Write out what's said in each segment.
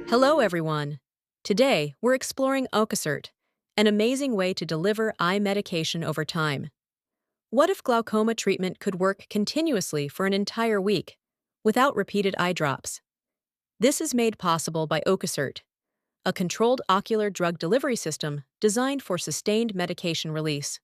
Hello, everyone. Today, we're exploring Ocusert, an amazing way to deliver eye medication over time. What if glaucoma treatment could work continuously for an entire week, without repeated eye drops? This is made possible by Ocucert, a controlled ocular drug delivery system designed for sustained medication release.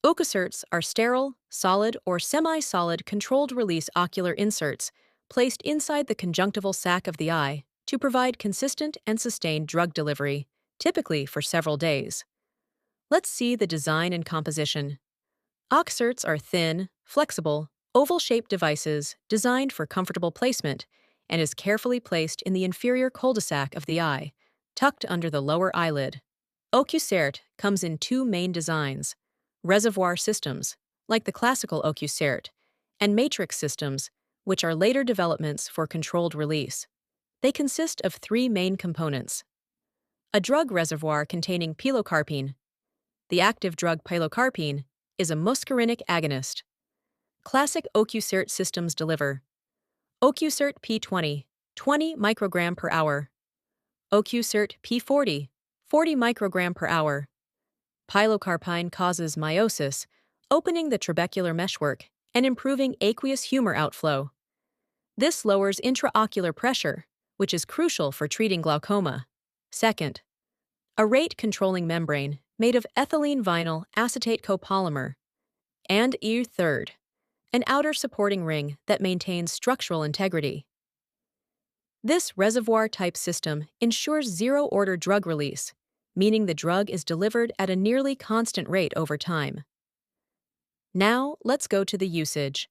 Ocuserts are sterile, solid, or semi-solid controlled-release ocular inserts placed inside the conjunctival sac of the eye to provide consistent and sustained drug delivery, typically for several days. Let's see the design and composition. Ocuserts are thin, flexible, oval-shaped devices designed for comfortable placement and is carefully placed in the inferior cul-de-sac of the eye, tucked under the lower eyelid. Ocucert comes in two main designs: reservoir systems, like the classical Ocucert, and matrix systems, which are later developments for controlled release. They consist of three main components: a drug reservoir containing pilocarpine. The active drug pilocarpine is a muscarinic agonist. Classic Ocucert systems deliver Ocucert P20, 20 microgram per hour; Ocucert P40, 40 microgram per hour. Pilocarpine causes meiosis, opening the trabecular meshwork and improving aqueous humor outflow. This lowers intraocular pressure, which is crucial for treating glaucoma. Second, a rate-controlling membrane made of ethylene vinyl acetate copolymer. And third, an outer supporting ring that maintains structural integrity. This reservoir-type system ensures zero-order drug release, meaning the drug is delivered at a nearly constant rate over time. Now, let's go to the usage.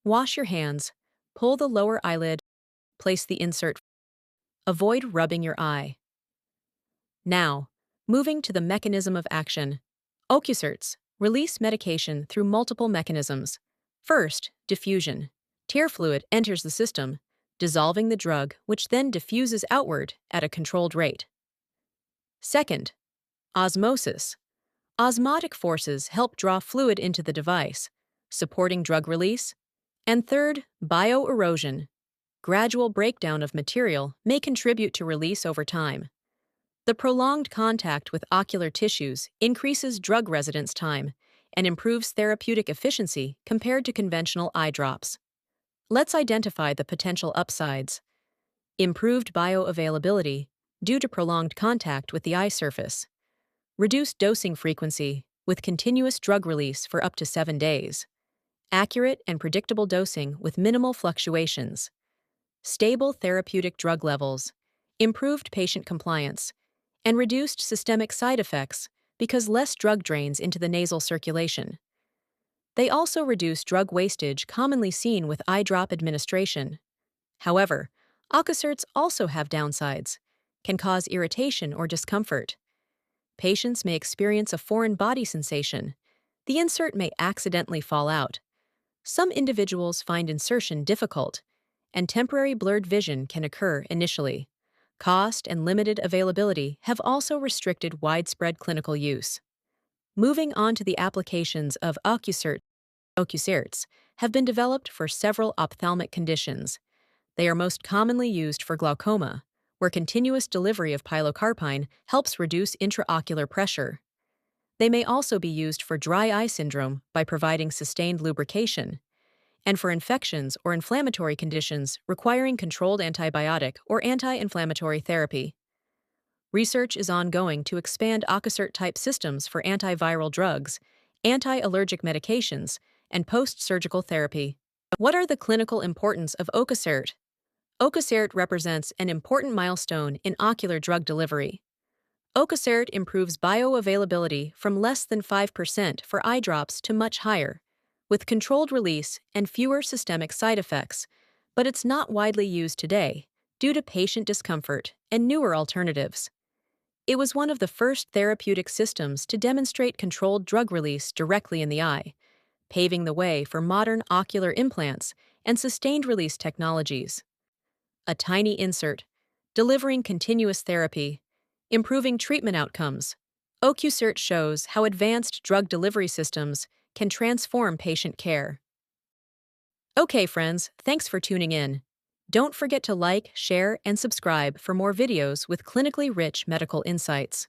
Wash your hands, pull the lower eyelid, place the insert. Avoid rubbing your eye. Now, moving to the mechanism of action. Ocuserts release medication through multiple mechanisms. First, diffusion. Tear fluid enters the system, dissolving the drug, which then diffuses outward at a controlled rate. Second, osmosis. Osmotic forces help draw fluid into the device, supporting drug release. And third, bioerosion. Gradual breakdown of material may contribute to release over time. The prolonged contact with ocular tissues increases drug residence time and improves therapeutic efficiency compared to conventional eye drops. Let's identify the potential upsides. Improved bioavailability due to prolonged contact with the eye surface. Reduced dosing frequency with continuous drug release for up to 7 days. Accurate and predictable dosing with minimal fluctuations. Stable therapeutic drug levels. Improved patient compliance. And reduced systemic side effects because less drug drains into the nasal circulation. They also reduce drug wastage commonly seen with eye drop administration. However, Ocuserts also have downsides, can cause irritation or discomfort. Patients may experience a foreign body sensation. The insert may accidentally fall out. Some individuals find insertion difficult, and temporary blurred vision can occur initially. Cost and limited availability have also restricted widespread clinical use. Moving on to the applications of Ocuserts have been developed for several ophthalmic conditions. They are most commonly used for glaucoma, where continuous delivery of pilocarpine helps reduce intraocular pressure. They may also be used for dry eye syndrome by providing sustained lubrication, and for infections or inflammatory conditions requiring controlled antibiotic or anti-inflammatory therapy. Research is ongoing to expand Ocucert-type systems for antiviral drugs, anti-allergic medications, and post-surgical therapy. What are the clinical importance of Ocucert? Ocucert represents an important milestone in ocular drug delivery. Ocucert improves bioavailability from less than 5% for eye drops to much higher, with controlled release and fewer systemic side effects, but it's not widely used today due to patient discomfort and newer alternatives. It was one of the first therapeutic systems to demonstrate controlled drug release directly in the eye, paving the way for modern ocular implants and sustained release technologies. A tiny insert, delivering continuous therapy, improving treatment outcomes. Ocucert shows how advanced drug delivery systems can transform patient care. Okay, friends, thanks for tuning in. Don't forget to like, share, and subscribe for more videos with clinically rich medical insights.